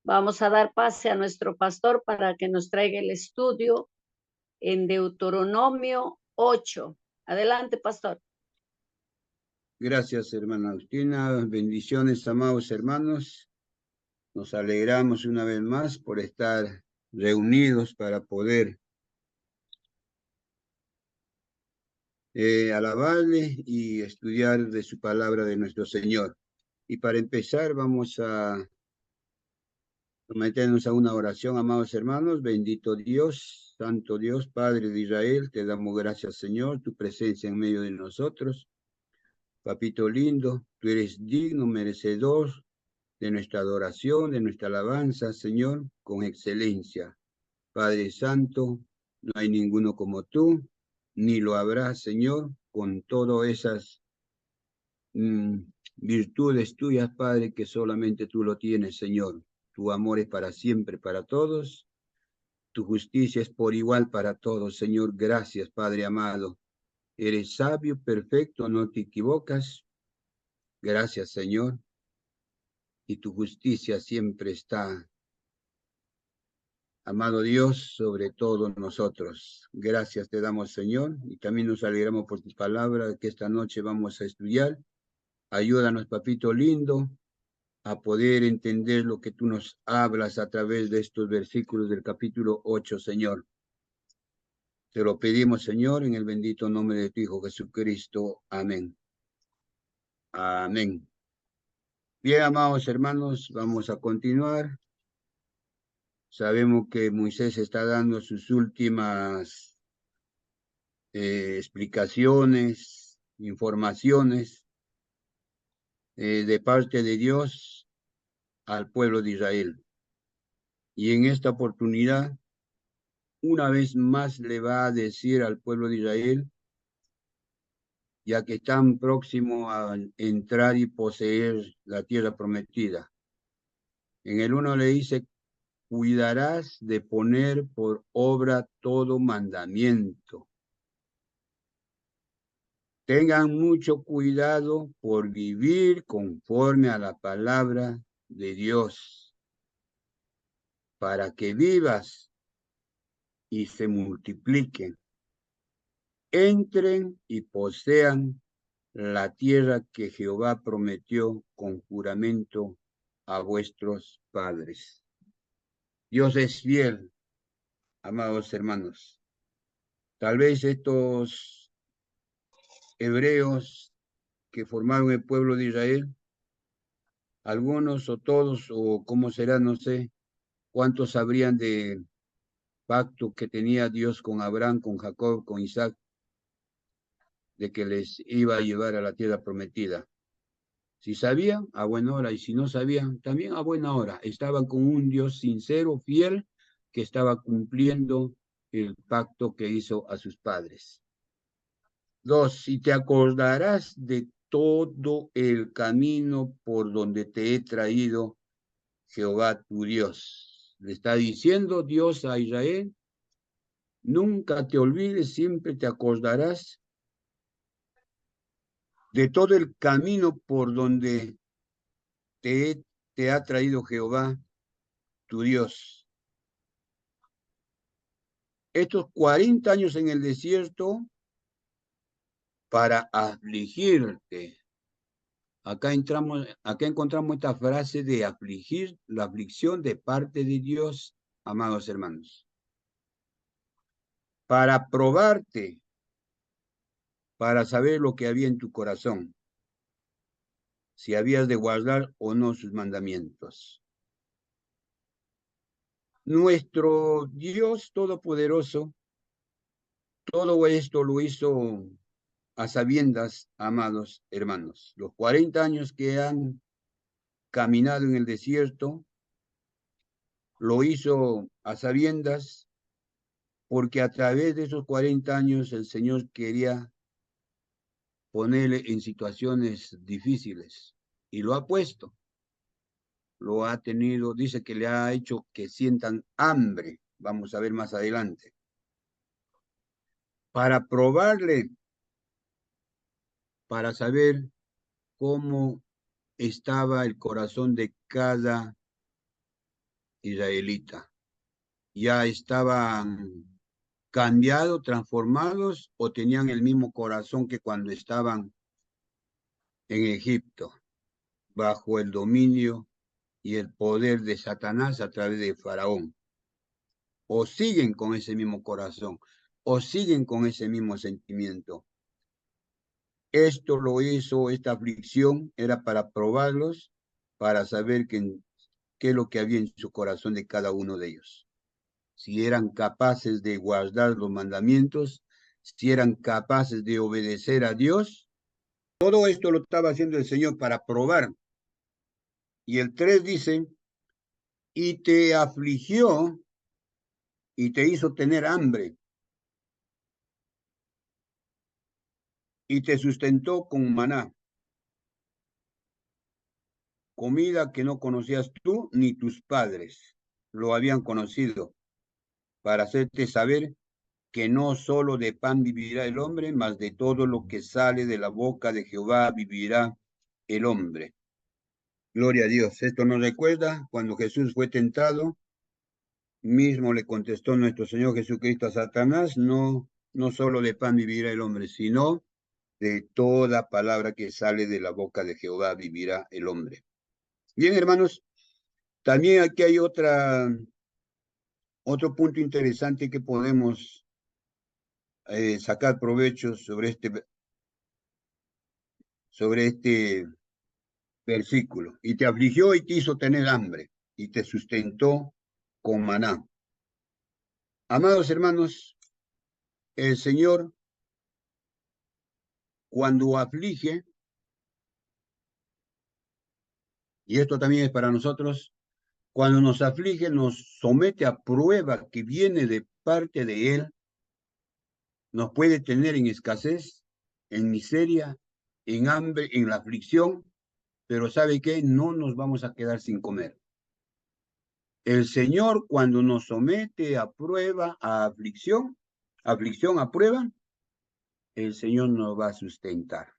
Vamos a dar pase a nuestro pastor para que nos traiga el estudio en Deuteronomio 8. Adelante, pastor. Gracias, hermana Agustina. Bendiciones, amados hermanos. Nos alegramos una vez más por estar reunidos para poder alabarle y estudiar de su palabra de nuestro Señor. Y para empezar vamos a someternos a una oración, amados hermanos. Bendito Dios, Santo Dios, Padre de Israel, te damos gracias, Señor, tu presencia en medio de nosotros. Papito lindo, tú eres digno, merecedor de nuestra adoración, de nuestra alabanza, Señor, con excelencia. Padre Santo, no hay ninguno como tú, ni lo habrá, Señor, con todas esas virtudes tuyas, Padre, que solamente tú lo tienes, Señor. Tu amor es para siempre, para todos. Tu justicia es por igual para todos, Señor. Gracias, Padre amado. Eres sabio, perfecto, no te equivocas. Gracias, Señor. Y tu justicia siempre está, amado Dios, sobre todos nosotros. Gracias te damos, Señor, y también nos alegramos por tu palabra que esta noche vamos a estudiar. Ayúdanos, papito lindo, a poder entender lo que tú nos hablas a través de estos versículos del capítulo 8, Señor. Te lo pedimos, Señor, en el bendito nombre de tu Hijo Jesucristo. Amén. Amén. Bien, amados hermanos, vamos a continuar. Sabemos que Moisés está dando sus últimas explicaciones, informaciones de parte de Dios al pueblo de Israel. Y en esta oportunidad, una vez más le va a decir al pueblo de Israel, ya que están próximos a entrar y poseer la tierra prometida. En el 1 le dice, cuidarás de poner por obra todo mandamiento. Tengan mucho cuidado por vivir conforme a la palabra de Dios, para que vivas y se multipliquen, entren y posean la tierra que Jehová prometió con juramento a vuestros padres. Dios es fiel, amados hermanos. Tal vez estos hebreos que formaron el pueblo de Israel, algunos o todos, o cómo será, no sé, cuántos sabrían de pacto que tenía Dios con Abraham, con Jacob, con Isaac, de que les iba a llevar a la tierra prometida. Si sabían, a buena hora, y si no sabían, también a buena hora. Estaban con un Dios sincero, fiel, que estaba cumpliendo el pacto que hizo a sus padres. 2, y te acordarás de todo el camino por donde te he traído, Jehová tu Dios. Le está diciendo Dios a Israel, nunca te olvides, siempre te acordarás de todo el camino por donde te ha traído Jehová tu Dios. Estos 40 años en el desierto para afligirte. Acá encontramos esta frase de afligir, la aflicción de parte de Dios, amados hermanos. Para probarte, para saber lo que había en tu corazón, si habías de guardar o no sus mandamientos. Nuestro Dios Todopoderoso, todo esto lo hizo a sabiendas, amados hermanos. Los 40 años que han caminado en el desierto, lo hizo a sabiendas, porque a través de esos 40 años el Señor quería ponerle en situaciones difíciles, y lo ha puesto, lo ha tenido, dice que le ha hecho que sientan hambre, vamos a ver más adelante, para probarle, para saber cómo estaba el corazón de cada israelita. Ya estaban cambiados, transformados, o tenían el mismo corazón que cuando estaban en Egipto, bajo el dominio y el poder de Satanás a través de Faraón. O siguen con ese mismo corazón, o siguen con ese mismo sentimiento. Esto lo hizo, esta aflicción era para probarlos, para saber qué es lo que había en su corazón de cada uno de ellos. Si eran capaces de guardar los mandamientos, si eran capaces de obedecer a Dios. Todo esto lo estaba haciendo el Señor para probar. Y el 3 dice, y te afligió y te hizo tener hambre y te sustentó con maná, comida que no conocías tú ni tus padres lo habían conocido, para hacerte saber que no solo de pan vivirá el hombre, mas de todo lo que sale de la boca de Jehová vivirá el hombre. Gloria a Dios. Esto nos recuerda cuando Jesús fue tentado, mismo le contestó nuestro Señor Jesucristo a Satanás, no solo de pan vivirá el hombre, sino de toda palabra que sale de la boca de Jehová vivirá el hombre. Bien, hermanos, también aquí hay otro punto interesante que podemos sacar provecho sobre este versículo. Y te afligió y te hizo tener hambre, y te sustentó con maná. Amados hermanos, el Señor, cuando aflige, y esto también es para nosotros, cuando nos aflige, nos somete a prueba que viene de parte de Él, nos puede tener en escasez, en miseria, en hambre, en la aflicción, pero ¿sabe qué? No nos vamos a quedar sin comer. El Señor, cuando nos somete a prueba, a aflicción a prueba, el Señor nos va a sustentar.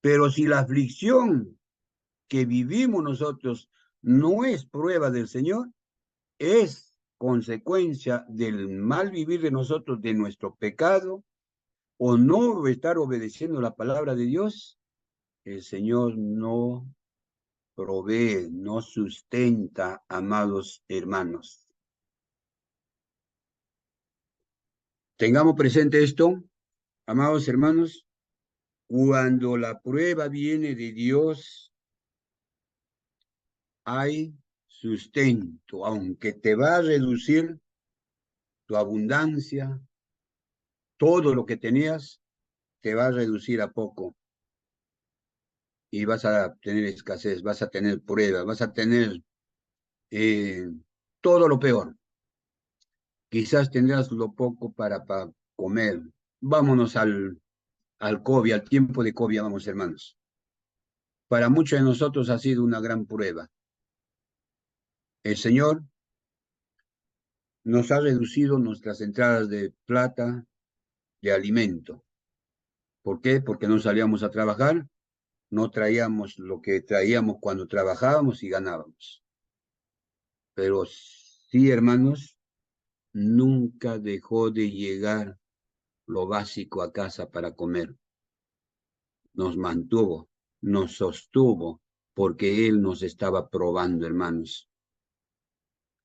Pero si la aflicción que vivimos nosotros no es prueba del Señor, es consecuencia del mal vivir de nosotros, de nuestro pecado, o no estar obedeciendo la palabra de Dios, el Señor no provee, no sustenta, amados hermanos. Tengamos presente esto, amados hermanos, cuando la prueba viene de Dios, hay sustento, aunque te va a reducir tu abundancia, todo lo que tenías, te va a reducir a poco. Y vas a tener escasez, vas a tener pruebas, vas a tener todo lo peor. Quizás tendrás lo poco para comer. Vámonos al COVID, al tiempo de COVID, vamos hermanos. Para muchos de nosotros ha sido una gran prueba. El Señor nos ha reducido nuestras entradas de plata, de alimento. ¿Por qué? Porque no salíamos a trabajar, no traíamos lo que traíamos cuando trabajábamos y ganábamos. Pero sí, hermanos, nunca dejó de llegar lo básico a casa para comer. Nos mantuvo, nos sostuvo, porque Él nos estaba probando, hermanos.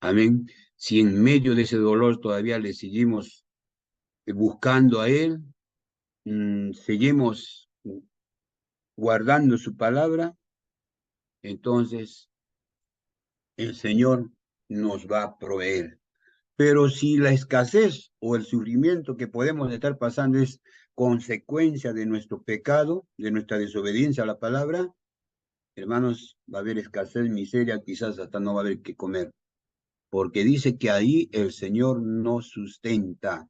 Amén. Si en medio de ese dolor todavía le seguimos buscando a Él, seguimos guardando su palabra, entonces el Señor nos va a proveer. Pero si la escasez o el sufrimiento que podemos estar pasando es consecuencia de nuestro pecado, de nuestra desobediencia a la palabra, hermanos, va a haber escasez, miseria, quizás hasta no va a haber que comer. Porque dice que ahí el Señor nos sustenta.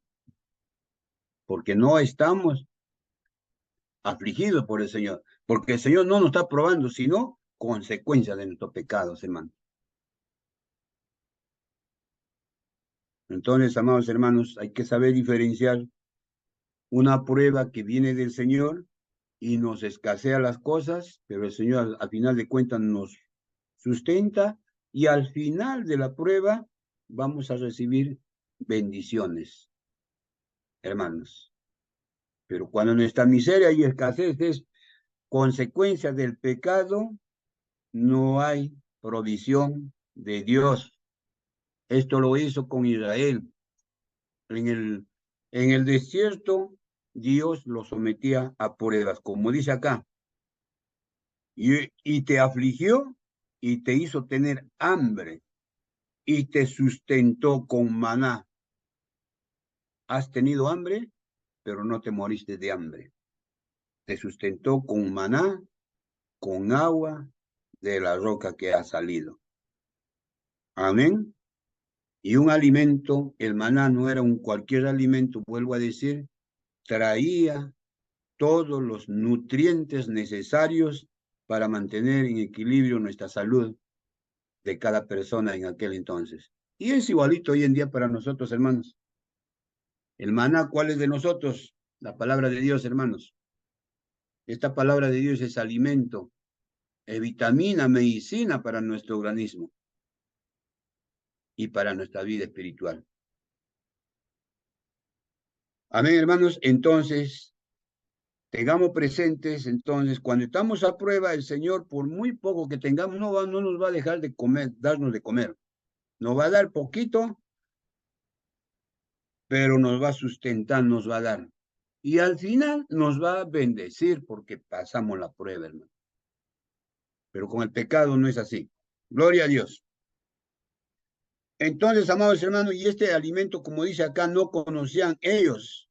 Porque no estamos afligidos por el Señor. Porque el Señor no nos está probando, sino consecuencia de nuestros pecados, hermanos. Entonces, amados hermanos, hay que saber diferenciar una prueba que viene del Señor y nos escasea las cosas, pero el Señor al final de cuentas nos sustenta, Y al final de la prueba vamos a recibir bendiciones, hermanos. Pero cuando nuestra miseria y escasez es consecuencia del pecado, no hay provisión de Dios. Esto lo hizo con Israel. En el desierto, Dios lo sometía a pruebas, como dice acá, y te afligió y te hizo tener hambre y te sustentó con maná. Has tenido hambre, pero no te moriste de hambre. Te sustentó con maná, con agua de la roca que ha salido. Amén. Y un alimento, el maná no era un cualquier alimento, vuelvo a decir, traía todos los nutrientes necesarios para mantener en equilibrio nuestra salud de cada persona en aquel entonces. Y es igualito hoy en día para nosotros, hermanos. El maná, ¿cuál es de nosotros? La palabra de Dios, hermanos. Esta palabra de Dios es alimento, es vitamina, medicina para nuestro organismo y para nuestra vida espiritual. Amén, hermanos. Entonces, tengamos presentes, entonces, cuando estamos a prueba, el Señor, por muy poco que tengamos, no nos va a dejar de comer, darnos de comer. Nos va a dar poquito, pero nos va a sustentar, nos va a dar. Y al final nos va a bendecir porque pasamos la prueba, hermano. Pero con el pecado no es así. Gloria a Dios. Entonces, amados hermanos, y este alimento, como dice acá, no conocían ellos.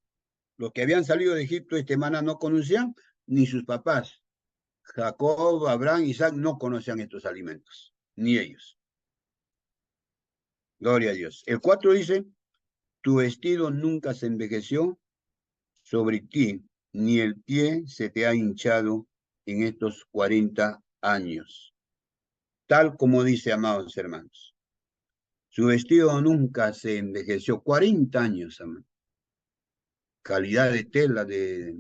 Los que habían salido de Egipto, este maná no conocían, ni sus papás. Jacob, Abraham, Isaac no conocían estos alimentos, ni ellos. Gloria a Dios. El 4 dice, tu vestido nunca se envejeció sobre ti, ni el pie se te ha hinchado en estos 40 años. Tal como dice, amados hermanos. Su vestido nunca se envejeció. 40 años, hermano. Calidad de tela, de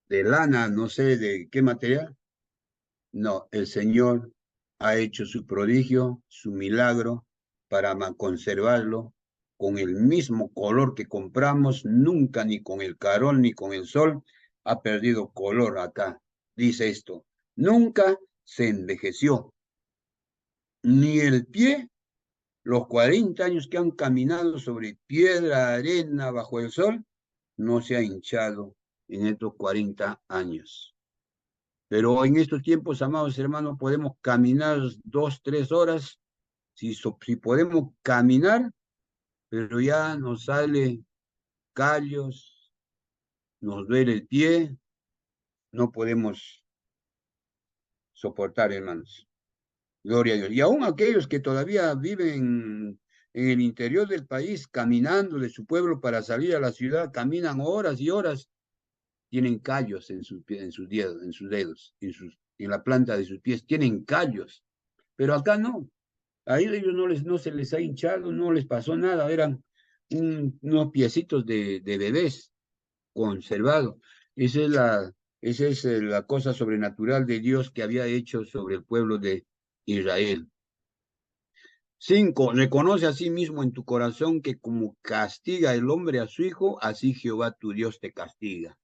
lana, no sé de qué material. No, el Señor ha hecho su prodigio, su milagro, para conservarlo con el mismo color que compramos, nunca ni con el carol ni con el sol ha perdido color acá. Dice esto, nunca se envejeció, ni el pie, los 40 años que han caminado sobre piedra, arena, bajo el sol, no se ha hinchado en estos 40 años. Pero en estos tiempos, amados hermanos, podemos caminar 2, 3 horas, si podemos caminar, pero ya nos sale callos, nos duele el pie, no podemos soportar, hermanos. Gloria a Dios. Y aún aquellos que todavía viven en el interior del país, caminando de su pueblo para salir a la ciudad, caminan horas y horas, tienen callos en sus dedos, en la planta de sus pies, tienen callos. Pero acá no. A ellos no se les ha hinchado, no les pasó nada, eran unos piecitos de bebés conservados. Esa es la cosa sobrenatural de Dios que había hecho sobre el pueblo de Israel. 5. Reconoce a sí mismo en tu corazón que como castiga el hombre a su hijo, así Jehová tu Dios te castiga.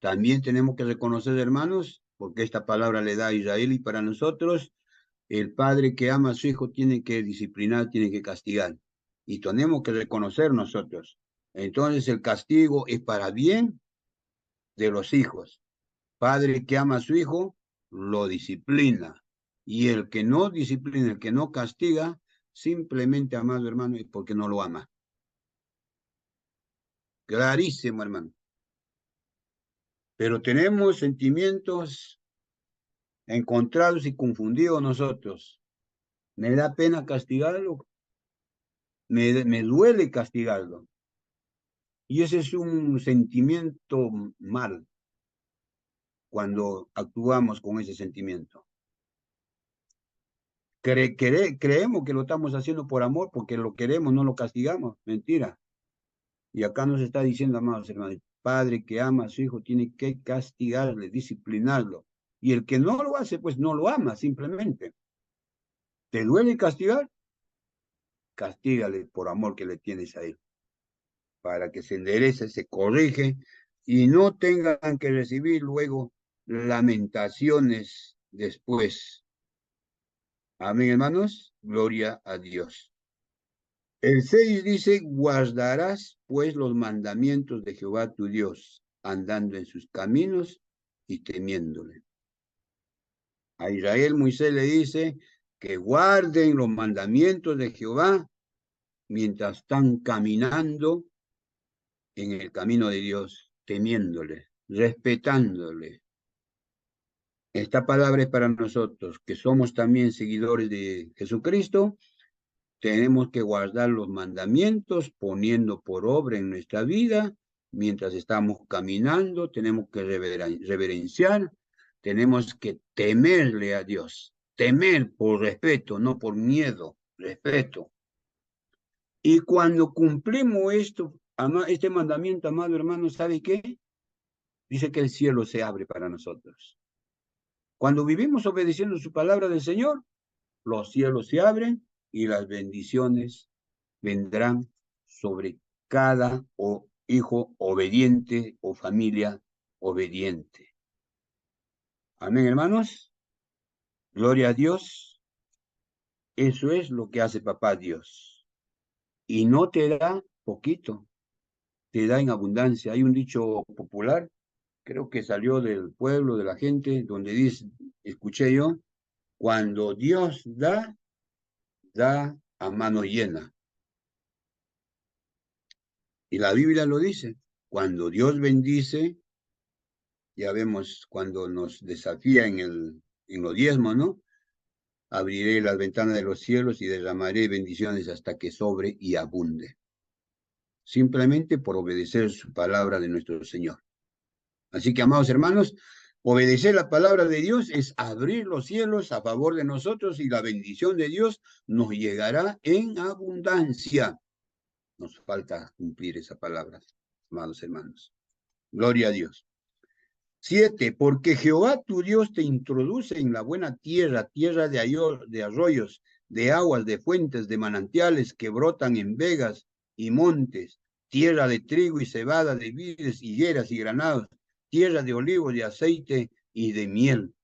También tenemos que reconocer, hermanos, porque esta palabra le da a Israel y para nosotros, el padre que ama a su hijo tiene que disciplinar, tiene que castigar. Y tenemos que reconocer nosotros. Entonces el castigo es para bien de los hijos. Padre que ama a su hijo, lo disciplina. Y el que no disciplina, el que no castiga, simplemente, amado hermano, es porque no lo ama. Clarísimo, hermano. Pero tenemos sentimientos encontrados y confundidos nosotros. Me da pena castigarlo, me duele castigarlo. Y ese es un sentimiento mal cuando actuamos con ese sentimiento. Creemos que lo estamos haciendo por amor, porque lo queremos, no lo castigamos. Mentira. Y acá nos está diciendo, amados hermanos, el padre que ama a su hijo tiene que castigarle, disciplinarlo. Y el que no lo hace, pues no lo ama, simplemente. ¿Te duele castigar? Castígale por amor que le tienes a él, para que se enderece, se corrige y no tengan que recibir luego lamentaciones después. Amén, hermanos. Gloria a Dios. El 6 dice, guardarás pues los mandamientos de Jehová tu Dios, andando en sus caminos y temiéndole. A Israel Moisés le dice que guarden los mandamientos de Jehová mientras están caminando en el camino de Dios, temiéndole, respetándole. Esta palabra es para nosotros, que somos también seguidores de Jesucristo. Tenemos que guardar los mandamientos, poniendo por obra en nuestra vida, mientras estamos caminando, tenemos que reverenciar, tenemos que temerle a Dios, temer por respeto, no por miedo, respeto. Y cuando cumplimos este mandamiento, amado hermano, ¿sabe qué? Dice que el cielo se abre para nosotros. Cuando vivimos obedeciendo su palabra del Señor, los cielos se abren y las bendiciones vendrán sobre cada hijo obediente o familia obediente. Amén, hermanos. Gloria a Dios. Eso es lo que hace papá Dios. Y no te da poquito, te da en abundancia. Hay un dicho popular, creo que salió del pueblo, de la gente, donde dice, escuché yo, cuando Dios da, da a mano llena. Y la Biblia lo dice, cuando Dios bendice, ya vemos cuando nos desafía en los diezmos, ¿no? Abriré las ventanas de los cielos y derramaré bendiciones hasta que sobre y abunde. Simplemente por obedecer su palabra de nuestro Señor. Así que, amados hermanos, obedecer la palabra de Dios es abrir los cielos a favor de nosotros y la bendición de Dios nos llegará en abundancia. Nos falta cumplir esa palabra, amados hermanos. Gloria a Dios. 7. Porque Jehová tu Dios te introduce en la buena tierra, tierra de arroyos, de aguas, de fuentes, de manantiales que brotan en vegas y montes, tierra de trigo y cebada, de vides, higueras y granados, tierra de olivos, de aceite y de miel,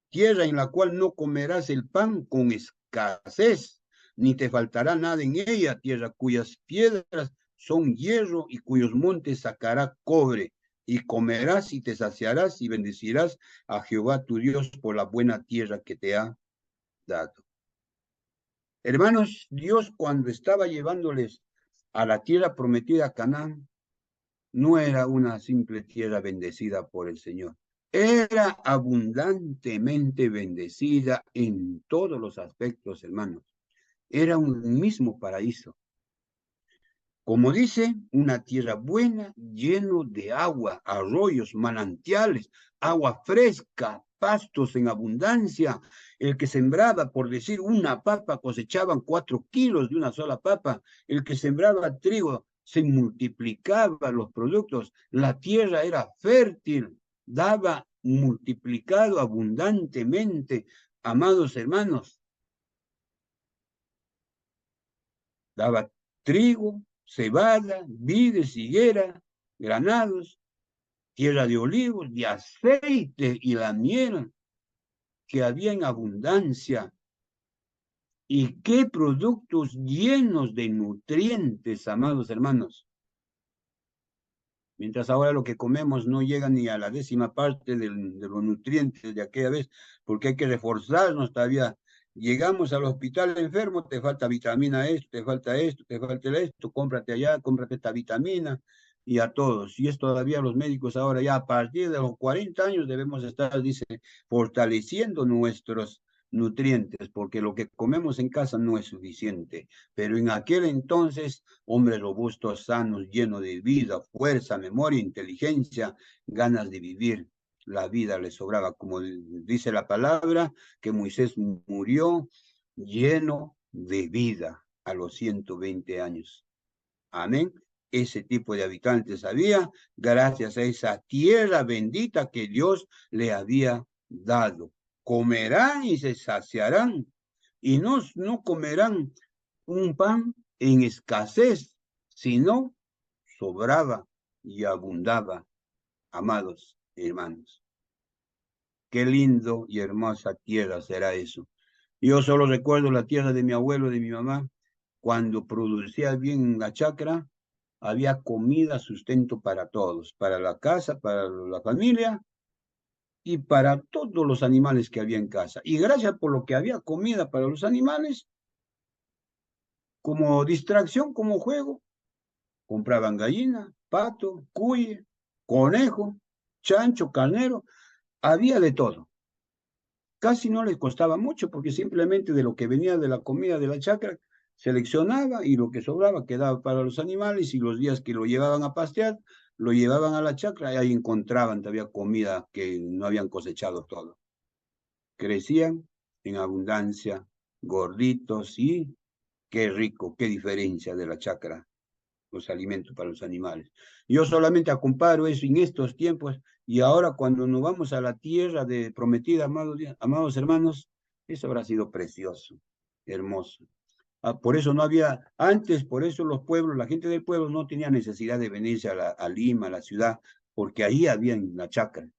tierra en la cual no comerás el pan con escasez, ni te faltará nada en ella, tierra cuyas piedras son hierro y cuyos montes sacará cobre, y comerás y te saciarás y bendecirás a Jehová tu Dios por la buena tierra que te ha dado. Hermanos, Dios cuando estaba llevándoles a la tierra prometida a Canaán, no era una simple tierra bendecida por el Señor. Era abundantemente bendecida en todos los aspectos, hermanos. Era un mismo paraíso. Como dice, una tierra buena, lleno de agua, arroyos, manantiales, agua fresca, pastos en abundancia. El que sembraba, por decir, una papa, cosechaban 4 kilos de una sola papa. El que sembraba trigo, se multiplicaban los productos. La tierra era fértil, daba multiplicado abundantemente. Amados hermanos, daba trigo, cebada, vides, higuera, granados, tierra de olivos, de aceite y la miel que había en abundancia. Y qué productos llenos de nutrientes, amados hermanos. Mientras ahora lo que comemos no llega ni a la 10ª parte de los nutrientes de aquella vez, porque hay que reforzarnos todavía. Llegamos al hospital enfermo, te falta vitamina esto, te falta esto, cómprate allá, cómprate esta vitamina, y a todos. Y es todavía los médicos ahora ya a partir de los 40 años debemos estar, dice, fortaleciendo nuestros nutrientes, porque lo que comemos en casa no es suficiente. Pero en aquel entonces, hombres robustos, sanos, llenos de vida, fuerza, memoria, inteligencia, ganas de vivir. La vida les sobraba, como dice la palabra, que Moisés murió lleno de vida a los 120 años. Amén. Ese tipo de habitantes había, gracias a esa tierra bendita que Dios le había dado. Comerán y se saciarán, y no comerán un pan en escasez, sino sobraba y abundaba, amados hermanos. Qué lindo y hermosa tierra será eso. Yo solo recuerdo la tierra de mi abuelo, de mi mamá, cuando producía bien la chacra, había comida, sustento para todos, para la casa, para la familia y para todos los animales que había en casa. Y gracias por lo que había comida para los animales, como distracción, como juego, compraban gallina, pato, cuy, conejo, chancho, carnero, había de todo. Casi no les costaba mucho porque simplemente de lo que venía de la comida de la chacra seleccionaba y lo que sobraba quedaba para los animales y los días que lo llevaban a pastear, lo llevaban a la chacra y ahí encontraban todavía comida que no habían cosechado todo. Crecían en abundancia, gorditos y qué rico, qué diferencia de la chacra, los alimentos para los animales. Yo solamente comparo eso en estos tiempos y ahora cuando nos vamos a la tierra de prometida, amados hermanos, eso habrá sido precioso, hermoso. Por eso no había, antes, por eso los pueblos, la gente del pueblo no tenía necesidad de venirse a Lima, a la ciudad, porque ahí había la chacra,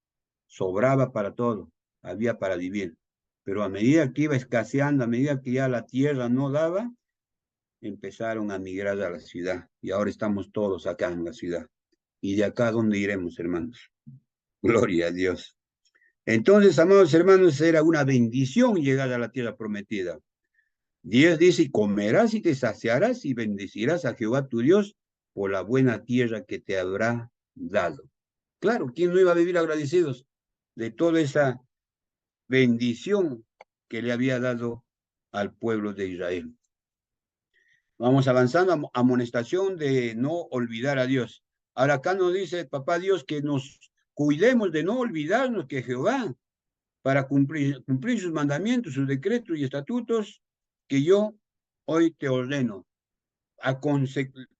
sobraba para todo, había para vivir. Pero a medida que iba escaseando, a medida que ya la tierra no daba, empezaron a migrar a la ciudad y ahora estamos todos acá en la ciudad. ¿Y de acá dónde iremos, hermanos? Gloria a Dios. Entonces, amados hermanos, era una bendición llegar a la tierra prometida. Dios dice, y comerás y te saciarás y bendecirás a Jehová tu Dios por la buena tierra que te habrá dado. Claro, ¿quién no iba a vivir agradecidos de toda esa bendición que le había dado al pueblo de Israel? Vamos avanzando, amonestación de no olvidar a Dios. Ahora acá nos dice papá Dios que nos cuidemos de no olvidarnos que Jehová, para cumplir sus mandamientos, sus decretos y estatutos, que yo hoy te ordeno.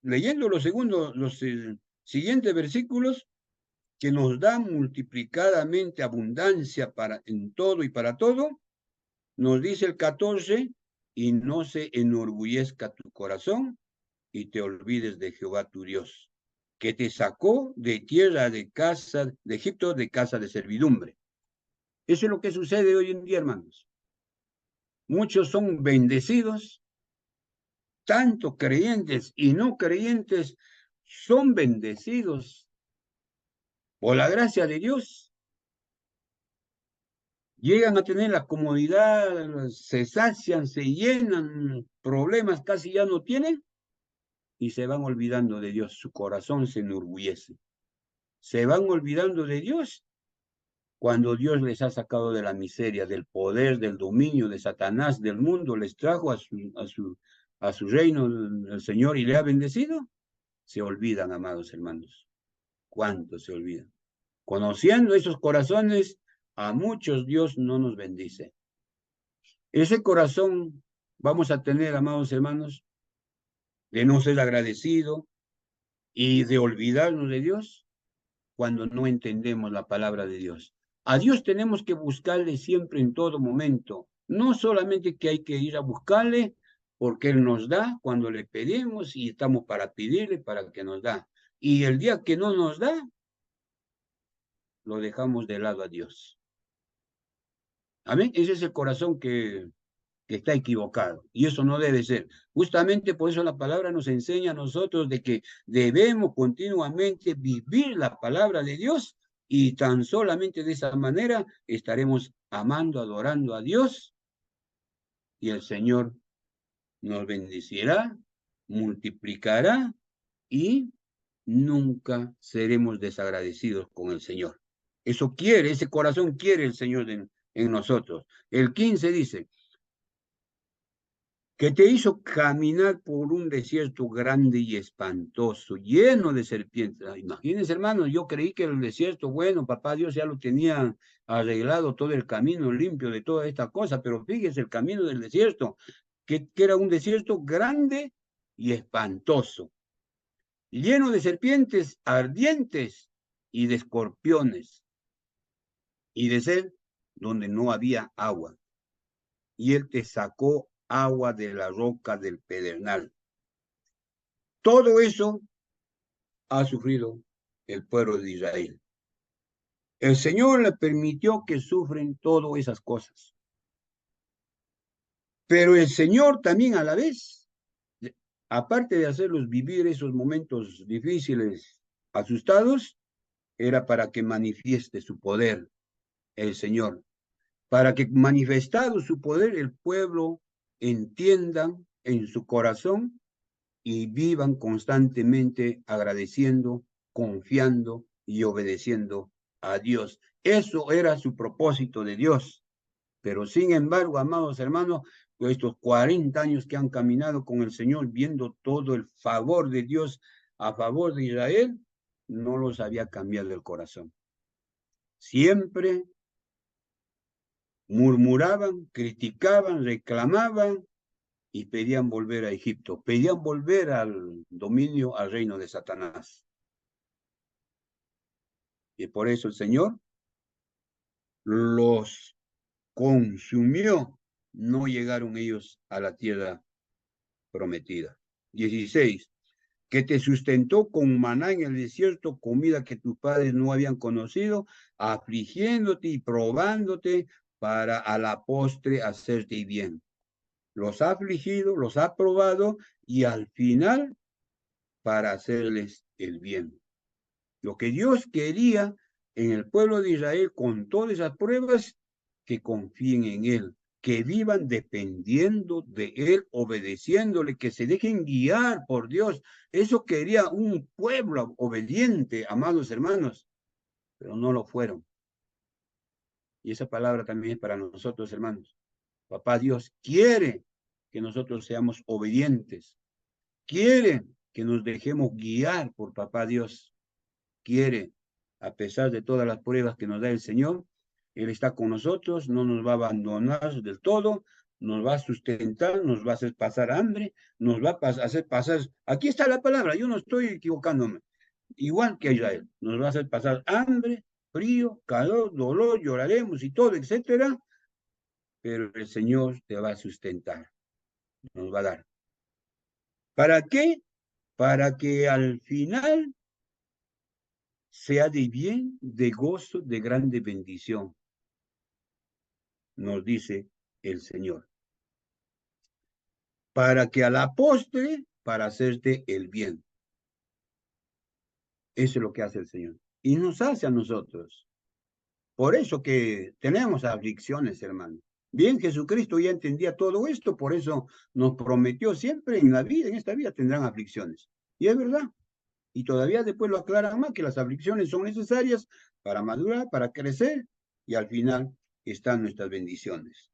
Leyendo los siguientes versículos, que nos da multiplicadamente abundancia en todo y para todo, nos dice el 14, y no se enorgullezca tu corazón y te olvides de Jehová tu Dios, que te sacó de tierra de casa, de Egipto, de casa de servidumbre. Eso es lo que sucede hoy en día, hermanos. Muchos son bendecidos, tanto creyentes y no creyentes son bendecidos por la gracia de Dios. Llegan a tener la comodidad, se sacian, se llenan, problemas casi ya no tienen y se van olvidando de Dios. Su corazón se enorgullece. Se van olvidando de Dios cuando Dios les ha sacado de la miseria, del poder, del dominio de Satanás, del mundo, les trajo a su reino el Señor y le ha bendecido, se olvidan, amados hermanos. ¿Cuánto se olvidan? Conociendo esos corazones, a muchos Dios no nos bendice. Ese corazón vamos a tener, amados hermanos, de no ser agradecido y de olvidarnos de Dios cuando no entendemos la palabra de Dios. A Dios tenemos que buscarle siempre en todo momento. No solamente que hay que ir a buscarle porque Él nos da cuando le pedimos y estamos para pedirle para que nos da. Y el día que no nos da, lo dejamos de lado a Dios. Amén. Ese es el corazón que está equivocado. Y eso no debe ser. Justamente por eso la palabra nos enseña a nosotros de que debemos continuamente vivir la palabra de Dios y tan solamente de esa manera estaremos amando, adorando a Dios y el Señor nos bendecirá, multiplicará y nunca seremos desagradecidos con el Señor. Eso quiere, ese corazón quiere el Señor en nosotros. El 15 dice, que te hizo caminar por un desierto grande y espantoso, lleno de serpientes. Imagínense, hermanos, yo creí que el desierto, bueno, papá Dios ya lo tenía arreglado todo el camino limpio de toda esta cosa, pero fíjese el camino del desierto, que era un desierto grande y espantoso, lleno de serpientes ardientes y de escorpiones, y de sed donde no había agua. y él te sacó agua de la roca del pedernal. Todo eso ha sufrido el pueblo de Israel. El Señor le permitió que sufren todas esas cosas. Pero el Señor también a la vez, aparte de hacerlos vivir esos momentos difíciles, asustados, era para que manifieste su poder el Señor. Para que manifestado su poder, el pueblo entienda en su corazón y vivan constantemente agradeciendo, confiando y obedeciendo a Dios. Eso era su propósito de Dios. Pero sin embargo, amados hermanos, estos 40 años que han caminado con el Señor, viendo todo el favor de Dios a favor de Israel, no los había cambiado el corazón. Siempre murmuraban, criticaban, reclamaban y pedían volver a Egipto, pedían volver al dominio, al reino de Satanás. Y por eso el Señor los consumió, no llegaron ellos a la tierra prometida. 16. Que te sustentó con maná en el desierto, comida que tus padres no habían conocido, afligiéndote y probándote para a la postre hacerte bien. Los ha afligido, los ha probado y al final para hacerles el bien. Lo que Dios quería en el pueblo de Israel con todas esas pruebas, que confíen en Él, que vivan dependiendo de Él, obedeciéndole, que se dejen guiar por Dios. Eso quería un pueblo obediente, amados hermanos, pero no lo fueron. Y esa palabra también es para nosotros, hermanos. Papá Dios quiere que nosotros seamos obedientes, quiere que nos dejemos guiar por Papá Dios. Quiere, a pesar de todas las pruebas que nos da el Señor, Él está con nosotros, no nos va a abandonar del todo, nos va a sustentar, nos va a hacer pasar hambre, nos va a hacer pasar, aquí está la palabra, yo no estoy equivocándome, igual que Israel, nos va a hacer pasar hambre, frío, calor, dolor, lloraremos y todo, etcétera, pero el Señor te va a sustentar, nos va a dar. ¿Para qué? Para que al final sea de bien, de gozo, de grande bendición, nos dice el Señor. Para que a la postre, para hacerte el bien. Eso es lo que hace el Señor. Y nos hace a nosotros. Por eso que tenemos aflicciones, hermano. Bien, Jesucristo ya entendía todo esto, por eso nos prometió siempre en la vida, en esta vida tendrán aflicciones. Y es verdad. Y todavía después lo aclaran más, que las aflicciones son necesarias para madurar, para crecer, y al final están nuestras bendiciones.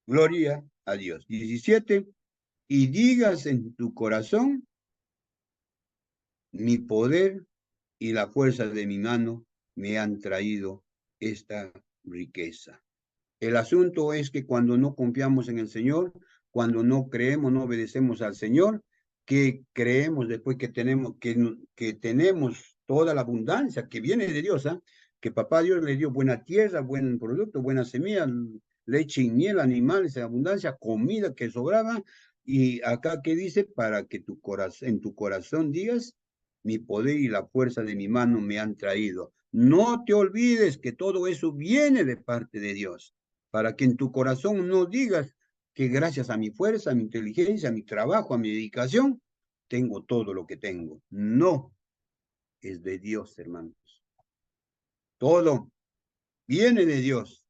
Gloria a Dios. 17. Y digas en tu corazón, mi poder y la fuerza de mi mano me han traído esta riqueza. El asunto es que cuando no confiamos en el Señor, cuando no creemos, no obedecemos al Señor, que creemos después que tenemos toda la abundancia que viene de Dios, ¿eh? Que papá Dios le dio buena tierra, buen producto, buena semilla, leche y miel, animales en abundancia, comida que sobraba. Y acá que dice, para que en tu corazón digas, mi poder y la fuerza de mi mano me han traído. No te olvides que todo eso viene de parte de Dios, para que en tu corazón no digas que gracias a mi fuerza, a mi inteligencia, a mi trabajo, a mi dedicación, tengo todo lo que tengo. No, es de Dios, hermanos. Todo viene de Dios.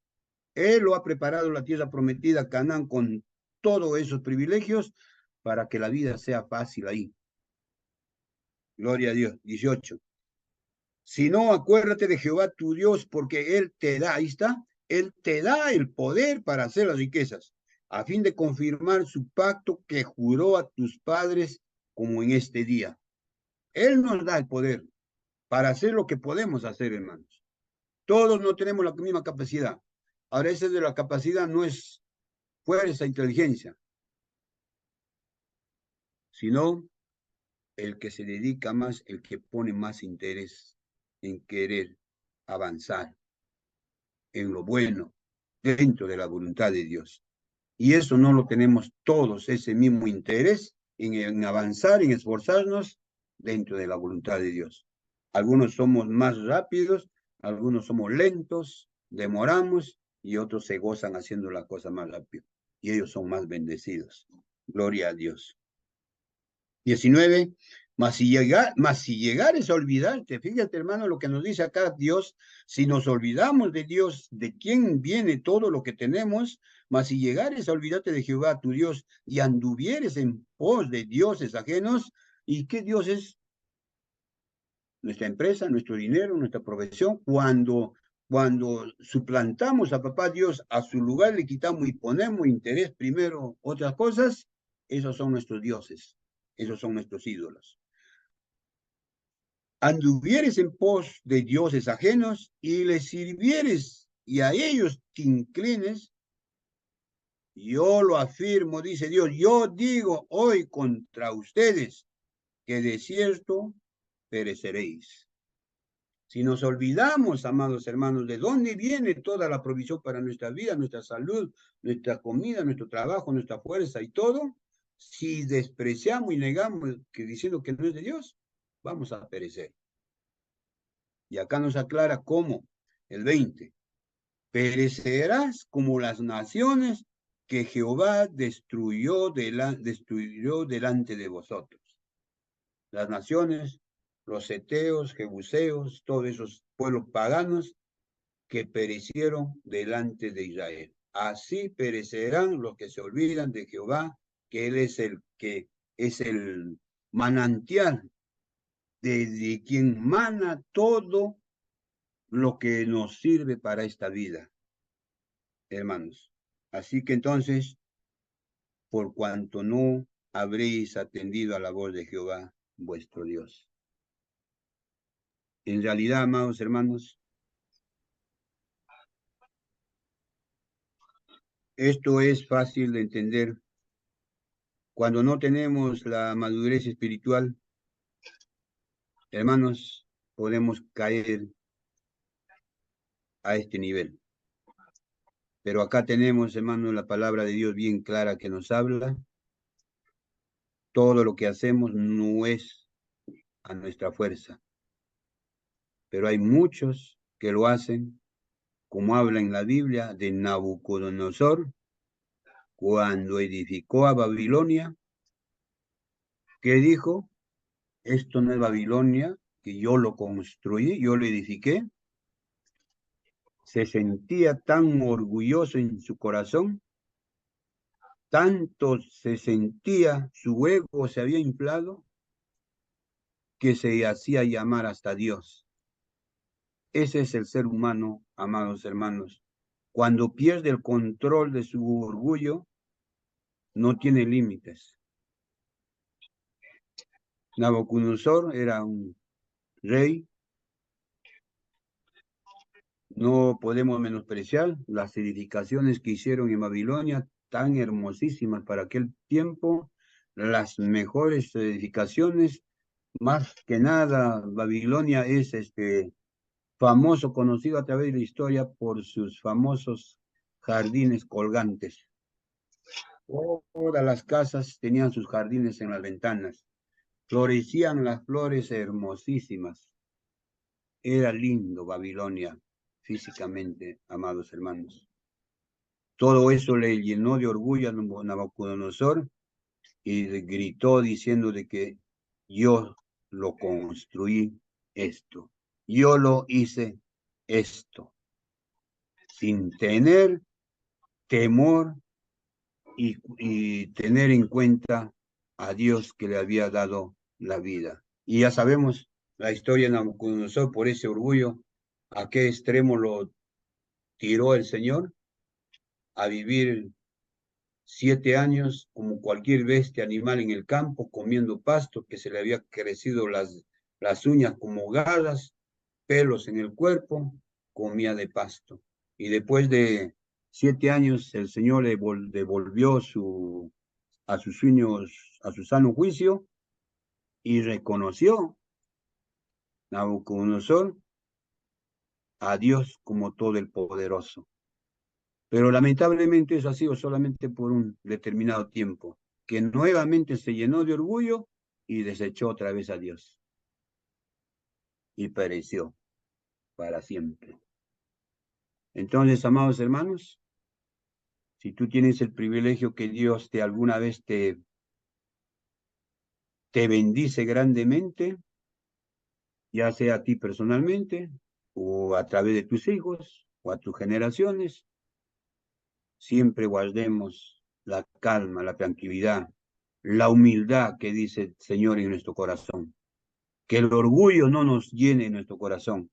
Él lo ha preparado la tierra prometida, Canaán, con todos esos privilegios para que la vida sea fácil ahí. Gloria a Dios. 18. Si no, acuérdate de Jehová tu Dios, porque Él te da, ahí está, Él te da el poder para hacer las riquezas, a fin de confirmar su pacto que juró a tus padres como en este día. Él nos da el poder para hacer lo que podemos hacer, hermanos. Todos no tenemos la misma capacidad. Ahora, esa de la capacidad no es fuerza, inteligencia, sino el que se dedica más, el que pone más interés en querer avanzar en lo bueno, dentro de la voluntad de Dios. Y eso no lo tenemos todos, ese mismo interés en avanzar, en esforzarnos dentro de la voluntad de Dios. Algunos somos más rápidos, algunos somos lentos, demoramos, y otros se gozan haciendo la cosa más rápido. Y ellos son más bendecidos. Gloria a Dios. 19. Mas si llegar es olvidarte, fíjate hermano lo que nos dice acá Dios, si nos olvidamos de Dios, de quién viene todo lo que tenemos, mas si llegares a olvidarte de Jehová tu Dios y anduvieres en pos de dioses ajenos, ¿y qué Dios es? Nuestra empresa, nuestro dinero, nuestra profesión, cuando suplantamos a papá Dios, a su lugar le quitamos y ponemos interés primero, otras cosas, esos son nuestros dioses, esos son nuestros ídolos. Anduvieres en pos de dioses ajenos y les sirvieres y a ellos te inclines, yo lo afirmo, dice Dios, yo digo hoy contra ustedes que de cierto pereceréis. Si nos olvidamos, amados hermanos, de dónde viene toda la provisión para nuestra vida, nuestra salud, nuestra comida, nuestro trabajo, nuestra fuerza y todo, si despreciamos y negamos que diciendo que no es de Dios, vamos a perecer. Y acá nos aclara cómo, el 20, perecerás como las naciones que Jehová destruyó delante de vosotros. Las naciones, los heteos, jebuseos, todos esos pueblos paganos que perecieron delante de Israel. Así perecerán los que se olvidan de Jehová, que Él es el que es el manantial de quien mana todo lo que nos sirve para esta vida, hermanos. Así que entonces, por cuanto no habréis atendido a la voz de Jehová, vuestro Dios. En realidad, amados hermanos, esto es fácil de entender. Cuando no tenemos la madurez espiritual, hermanos, podemos caer a este nivel. Pero acá tenemos, hermanos, la palabra de Dios bien clara que nos habla. Todo lo que hacemos no es a nuestra fuerza. Pero hay muchos que lo hacen, como habla en la Biblia de Nabucodonosor, cuando edificó a Babilonia, que dijo, esto no es Babilonia, que yo lo construí, yo lo edifiqué. Se sentía tan orgulloso en su corazón, tanto se sentía, su ego se había inflado, que se hacía llamar hasta Dios. Ese es el ser humano, amados hermanos. Cuando pierde el control de su orgullo, no tiene límites. Nabucodonosor era un rey. No podemos menospreciar las edificaciones que hicieron en Babilonia, tan hermosísimas para aquel tiempo, las mejores edificaciones. Más que nada, Babilonia es famoso, conocido a través de la historia por sus famosos jardines colgantes. Todas las casas tenían sus jardines en las ventanas. Florecían las flores hermosísimas. Era lindo Babilonia físicamente, amados hermanos. Todo eso le llenó de orgullo a Nabucodonosor y gritó diciendo de que yo lo construí esto, yo lo hice esto, sin tener temor y tener en cuenta a Dios que le había dado la vida. Y ya sabemos la historia de Nabucodonosor, por ese orgullo, a qué extremo lo tiró el Señor, a vivir 7 años como cualquier bestia animal en el campo, comiendo pasto, que se le había crecido las uñas como garras, pelos en el cuerpo, comía de pasto. Y después de 7 años, el Señor le devolvió a su sano juicio, y reconoció Nabucodonosor a Dios como todo el poderoso. Pero lamentablemente eso ha sido solamente por un determinado tiempo, que nuevamente se llenó de orgullo y desechó otra vez a Dios. Y pereció para siempre. Entonces, amados hermanos, si tú tienes el privilegio que Dios alguna vez te bendice grandemente, ya sea a ti personalmente, o a través de tus hijos, o a tus generaciones, siempre guardemos la calma, la tranquilidad, la humildad que dice el Señor en nuestro corazón. Que el orgullo no nos llene nuestro corazón,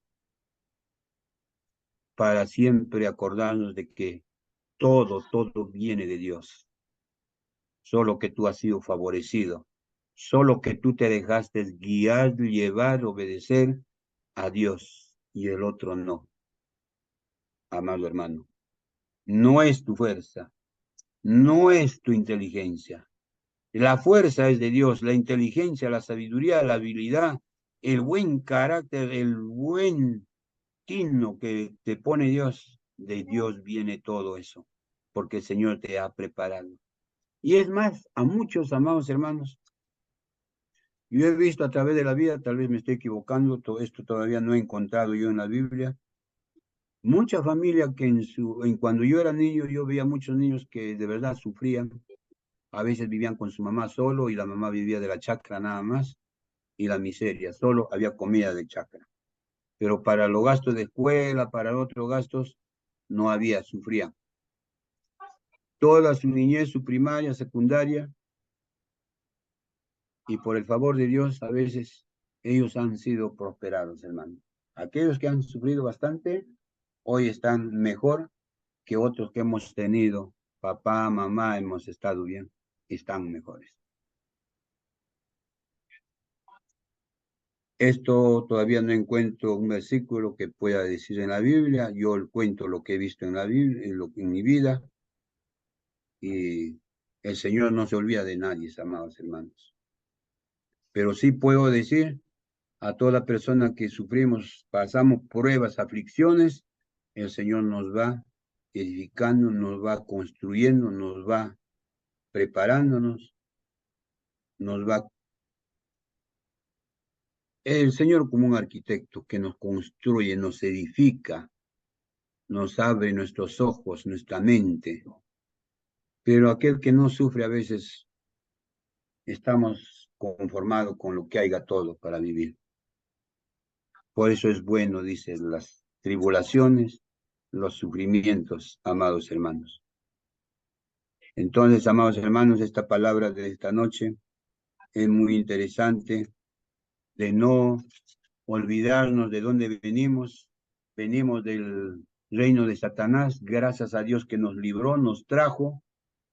para siempre acordarnos de que todo viene de Dios. Solo que tú has sido favorecido, solo que tú te dejaste guiar, llevar, obedecer a Dios y el otro no, amado hermano. No es tu fuerza, no es tu inteligencia. La fuerza es de Dios, la inteligencia, la sabiduría, la habilidad, el buen carácter, el buen tino que te pone Dios. De Dios viene todo eso, porque el Señor te ha preparado. Y es más, a muchos amados hermanos, yo he visto a través de la vida, tal vez me estoy equivocando, todo esto todavía no he encontrado yo en la Biblia, mucha familia que cuando yo era niño, yo veía muchos niños que de verdad sufrían, a veces vivían con su mamá solo y la mamá vivía de la chacra nada más, y la miseria, solo había comida de chacra. Pero para los gastos de escuela, para otros gastos, no había, sufrían. Toda su niñez, su primaria, secundaria, y por el favor de Dios, a veces ellos han sido prosperados, hermano. Aquellos que han sufrido bastante, hoy están mejor que otros que hemos tenido. Papá, mamá, hemos estado bien, están mejores. Esto todavía no encuentro un versículo que pueda decir en la Biblia. Yo cuento lo que he visto en la Biblia, en mi vida. Y el Señor no se olvida de nadie, amados hermanos. Pero sí puedo decir a toda persona que sufrimos, pasamos pruebas, aflicciones, el Señor nos va edificando, nos va construyendo, nos va preparándonos, nos va... El Señor como un arquitecto que nos construye, nos edifica, nos abre nuestros ojos, nuestra mente. Pero aquel que no sufre a veces estamos conformados con lo que haya todo para vivir. Por eso es bueno, dice, las tribulaciones, los sufrimientos, amados hermanos. Entonces, amados hermanos, esta palabra de esta noche es muy interesante, de no olvidarnos de dónde venimos. Venimos del reino de Satanás, gracias a Dios que nos libró, nos trajo,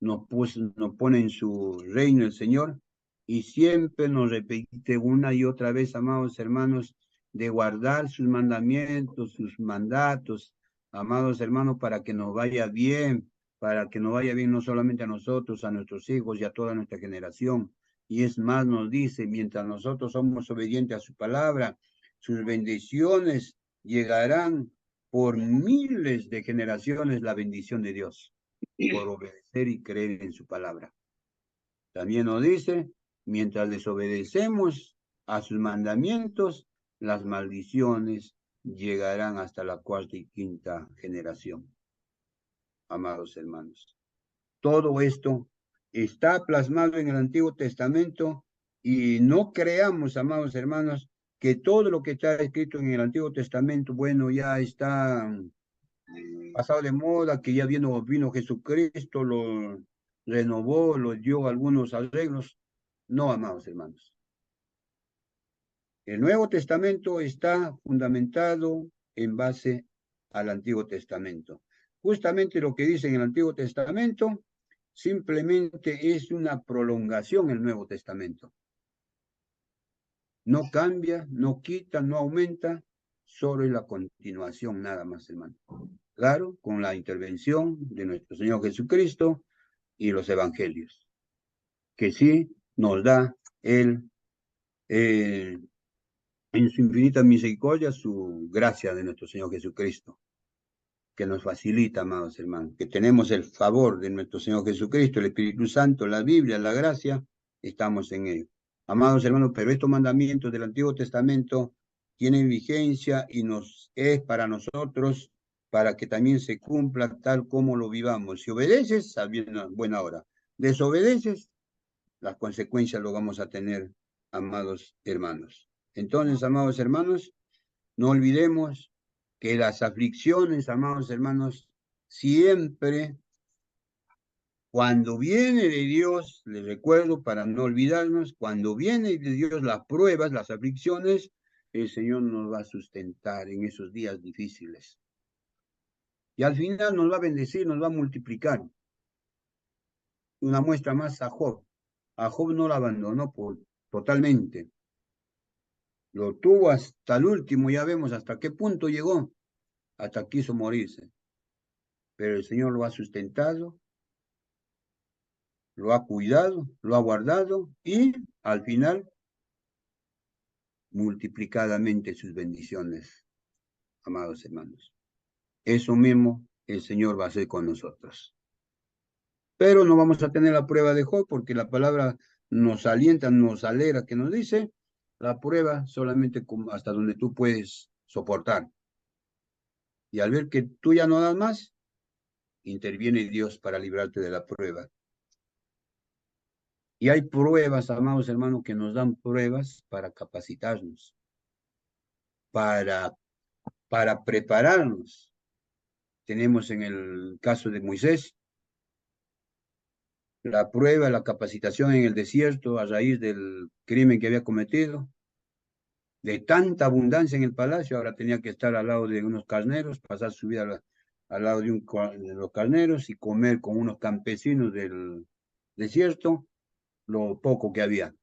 nos pone en su reino el Señor, y siempre nos repite una y otra vez, amados hermanos, de guardar sus mandamientos, sus mandatos, amados hermanos, para que nos vaya bien, para que nos vaya bien no solamente a nosotros, a nuestros hijos y a toda nuestra generación. Y es más, nos dice, mientras nosotros somos obedientes a su palabra, sus bendiciones llegarán por miles de generaciones, la bendición de Dios, por obedecer y creer en su palabra. También nos dice, mientras desobedecemos a sus mandamientos, las maldiciones llegarán hasta la cuarta y quinta generación. Amados hermanos, todo esto está plasmado en el Antiguo Testamento y no creamos, amados hermanos, que todo lo que está escrito en el Antiguo Testamento, bueno, ya está pasado de moda, que ya vino Jesucristo, lo renovó, lo dio algunos arreglos. No, amados hermanos. El Nuevo Testamento está fundamentado en base al Antiguo Testamento. Justamente lo que dice en el Antiguo Testamento simplemente es una prolongación del Nuevo Testamento. No cambia, no quita, no aumenta, solo es la continuación nada más, hermano. Claro, con la intervención de nuestro Señor Jesucristo y los evangelios, que sí nos da Él en su infinita misericordia, su gracia de nuestro Señor Jesucristo. que nos facilita, amados hermanos, que tenemos el favor de nuestro Señor Jesucristo, el Espíritu Santo, la Biblia, la gracia, estamos en ello. Amados hermanos, pero estos mandamientos del Antiguo Testamento tienen vigencia y nos es para nosotros, para que también se cumpla tal como lo vivamos. Si obedeces, a buena hora. Desobedeces, las consecuencias lo vamos a tener, amados hermanos. Entonces, amados hermanos, no olvidemos que las aflicciones, amados hermanos, siempre, cuando viene de Dios, les recuerdo para no olvidarnos, cuando viene de Dios las pruebas, las aflicciones, el Señor nos va a sustentar en esos días difíciles. Y al final nos va a bendecir, nos va a multiplicar. Una muestra más a Job. A Job no lo abandonó totalmente. Lo tuvo hasta el último, ya vemos hasta qué punto llegó, hasta quiso morirse. Pero el Señor lo ha sustentado, lo ha cuidado, lo ha guardado y al final multiplicadamente sus bendiciones, amados hermanos. Eso mismo el Señor va a hacer con nosotros. Pero no vamos a tener la prueba de Job porque la palabra nos alienta, nos alegra, que nos dice la prueba solamente hasta donde tú puedes soportar. Y al ver que tú ya no das más, interviene Dios para librarte de la prueba. Y hay pruebas, amados hermanos, que nos dan pruebas para capacitarnos, para prepararnos. Tenemos en el caso de Moisés, la prueba, la capacitación en el desierto a raíz del crimen que había cometido, de tanta abundancia en el palacio, ahora tenía que estar al lado de unos carneros, pasar su vida al lado de los carneros y comer con unos campesinos del desierto lo poco que había.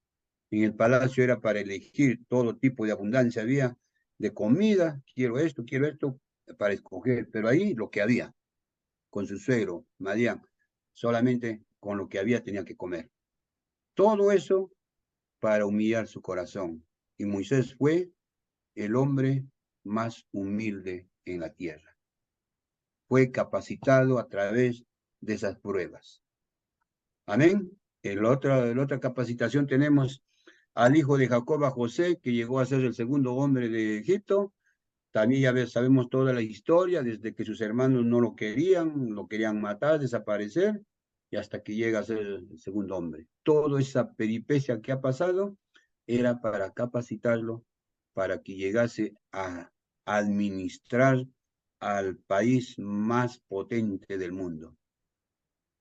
En el palacio era para elegir todo tipo de abundancia, había de comida, quiero esto, para escoger, pero ahí lo que había, con su suegro, Madián, solamente con lo que había tenía que comer. Todo eso para humillar su corazón. Y Moisés fue el hombre más humilde en la tierra. Fue capacitado a través de esas pruebas. Amén. En la otra capacitación tenemos al hijo de Jacob, a José, que llegó a ser el segundo hombre de Egipto. También ya sabemos toda la historia, desde que sus hermanos no lo querían matar, desaparecer, y hasta que llega a ser el segundo hombre. Toda esa peripecia que ha pasado era para capacitarlo, para que llegase a administrar al país más potente del mundo.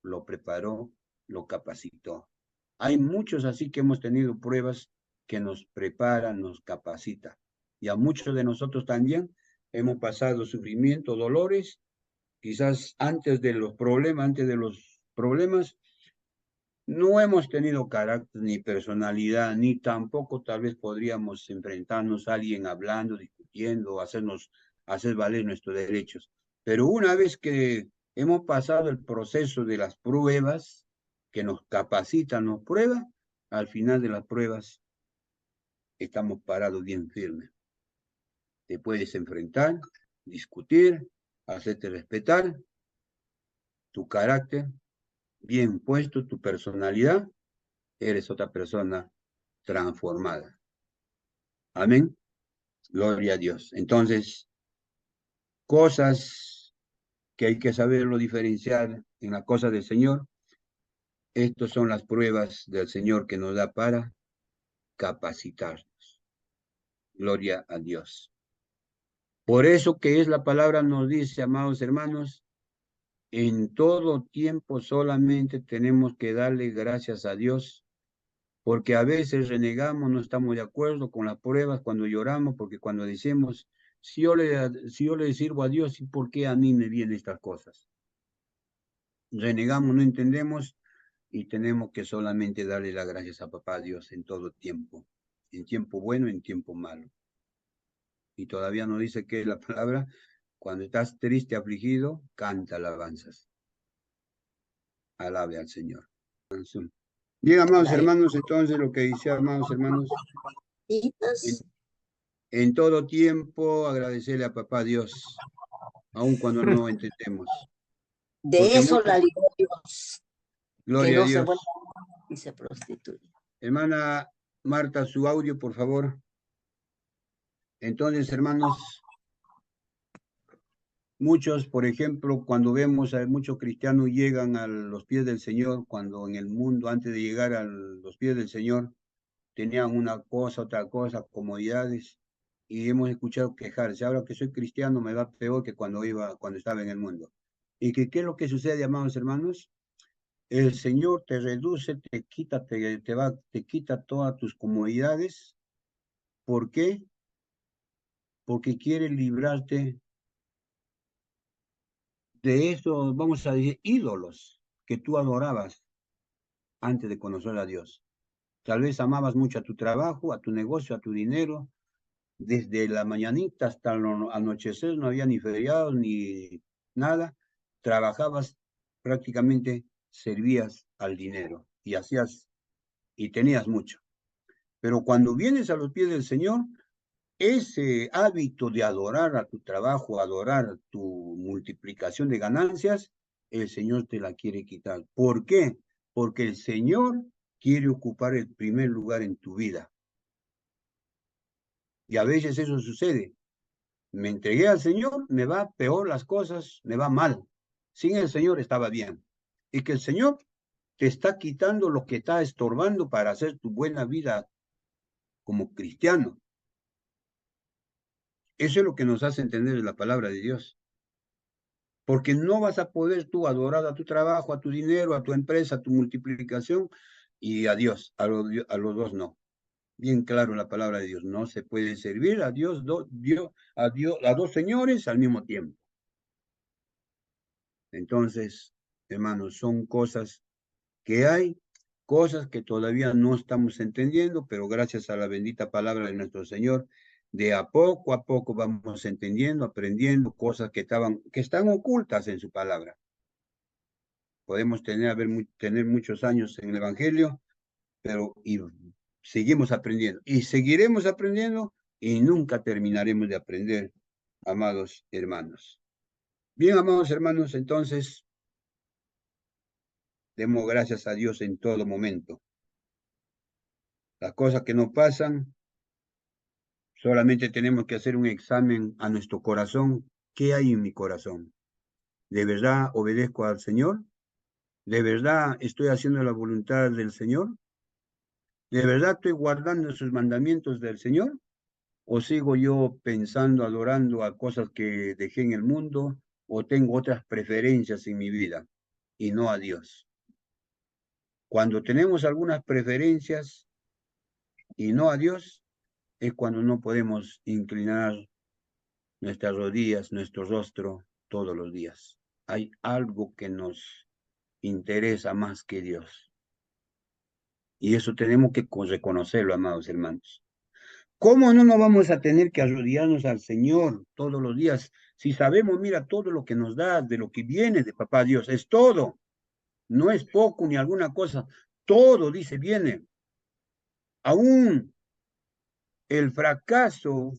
Lo preparó, lo capacitó. Hay muchos así que hemos tenido pruebas que nos preparan, nos capacita. Y a muchos de nosotros también hemos pasado sufrimiento, dolores, quizás antes de los problemas, no hemos tenido carácter ni personalidad, ni tampoco tal vez podríamos enfrentarnos a alguien hablando, discutiendo, hacer valer nuestros derechos. Pero una vez que hemos pasado el proceso de las pruebas, que nos capacitan, nos prueban, al final de las pruebas estamos parados bien firmes. Te puedes enfrentar, discutir, hacerte respetar, tu carácter bien puesto, tu personalidad, eres otra persona transformada. Amén. Gloria a Dios. Entonces, cosas que hay que saberlo diferenciar en la cosa del Señor. Estas son las pruebas del Señor que nos da para capacitarnos. Gloria a Dios. Por eso que es la palabra nos dice, amados hermanos, en todo tiempo solamente tenemos que darle gracias a Dios, porque a veces renegamos, no estamos de acuerdo con las pruebas cuando lloramos, porque cuando decimos, si yo le sirvo a Dios, ¿y por qué a mí me vienen estas cosas? Renegamos, no entendemos y tenemos que solamente darle las gracias a Papá Dios en todo tiempo, en tiempo bueno, en tiempo malo. Y todavía nos dice que la palabra, cuando estás triste, afligido, canta alabanzas. Alabe al Señor. Bien, amados hermanos, entonces lo que dice, amados hermanos, en todo tiempo agradecerle a Papá Dios, aun cuando no entendemos. De Porque eso la muchos, libró Dios, que gloria a no se vuelva Dios. y se prostituya. Hermana Marta, su audio, por favor. Entonces, hermanos, muchos, por ejemplo, cuando vemos a muchos cristianos llegan a los pies del Señor, cuando en el mundo, antes de llegar a los pies del Señor, tenían una cosa, otra cosa, comodidades, y hemos escuchado quejarse. Ahora que soy cristiano me va peor que cuando estaba en el mundo. ¿Y qué es lo que sucede, amados hermanos? El Señor te reduce, te quita, te quita todas tus comodidades. ¿Por qué? Porque quiere librarte de esos, vamos a decir, ídolos que tú adorabas antes de conocer a Dios. Tal vez amabas mucho a tu trabajo, a tu negocio, a tu dinero. Desde la mañanita hasta el anochecer no había ni feriados ni nada. Trabajabas, prácticamente servías al dinero y hacías y tenías mucho. Pero cuando vienes a los pies del Señor, ese hábito de adorar a tu trabajo, adorar tu multiplicación de ganancias, el Señor te la quiere quitar. ¿Por qué? Porque el Señor quiere ocupar el primer lugar en tu vida. Y a veces eso sucede. Me entregué al Señor, me va peor las cosas, me va mal. Sin el Señor estaba bien. Y que el Señor te está quitando lo que está estorbando para hacer tu buena vida como cristiano. Eso es lo que nos hace entender la palabra de Dios. Porque no vas a poder tú adorar a tu trabajo, a tu dinero, a tu empresa, a tu multiplicación y a Dios, a los dos no. Bien claro la palabra de Dios, no se puede servir a Dios, a dos señores al mismo tiempo. Entonces, hermanos, son cosas que hay, cosas que todavía no estamos entendiendo, pero gracias a la bendita palabra de nuestro Señor, de a poco vamos entendiendo, aprendiendo cosas que están ocultas en su palabra. Podemos tener muchos años en el Evangelio, pero seguimos aprendiendo y seguiremos aprendiendo y nunca terminaremos de aprender, amados hermanos. Bien, amados hermanos, entonces, demos gracias a Dios en todo momento. Las cosas que nos pasan, solamente tenemos que hacer un examen a nuestro corazón. ¿Qué hay en mi corazón? ¿De verdad obedezco al Señor? ¿De verdad estoy haciendo la voluntad del Señor? ¿De verdad estoy guardando sus mandamientos del Señor? ¿O sigo yo pensando, adorando a cosas que dejé en el mundo? ¿O tengo otras preferencias en mi vida y no a Dios? Cuando tenemos algunas preferencias y no a Dios, es cuando no podemos inclinar nuestras rodillas, nuestro rostro todos los días. Hay algo que nos interesa más que Dios. Y eso tenemos que reconocerlo, amados hermanos. ¿Cómo no nos vamos a tener que arrodillarnos al Señor todos los días si sabemos, mira, todo lo que nos da, de lo que viene de Papá Dios? Es todo. No es poco ni alguna cosa. Todo, dice, viene. Aún el fracaso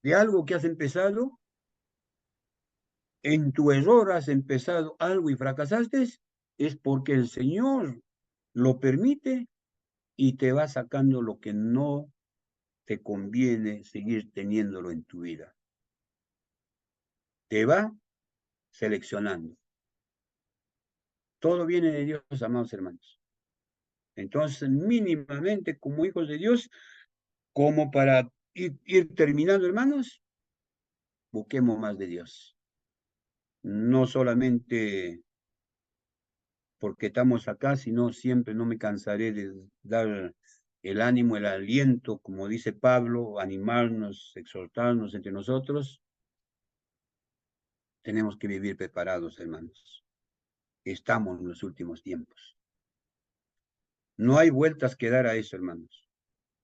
de algo que has empezado, en tu error has empezado algo y fracasaste, es porque el Señor lo permite y te va sacando lo que no te conviene seguir teniéndolo en tu vida. Te va seleccionando. Todo viene de Dios, amados hermanos. Entonces, mínimamente como hijos de Dios, como para ir terminando, hermanos, busquemos más de Dios. No solamente porque estamos acá, sino siempre no me cansaré de dar el ánimo, el aliento, como dice Pablo, animarnos, exhortarnos entre nosotros. Tenemos que vivir preparados, hermanos. Estamos en los últimos tiempos. No hay vueltas que dar a eso, hermanos.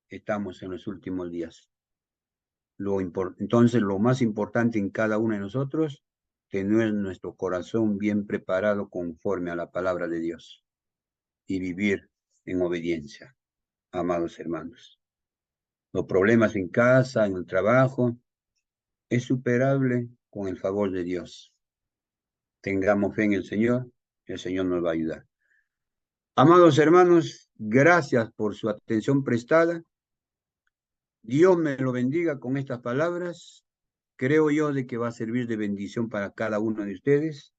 Estamos en los últimos días. Entonces, lo más importante en cada uno de nosotros, tener nuestro corazón bien preparado conforme a la palabra de Dios y vivir en obediencia, amados hermanos. Los problemas en casa, en el trabajo, es superable con el favor de Dios. Tengamos fe en el Señor nos va a ayudar. Amados hermanos, gracias por su atención prestada. Dios me lo bendiga con estas palabras. Creo yo de que va a servir de bendición para cada uno de ustedes.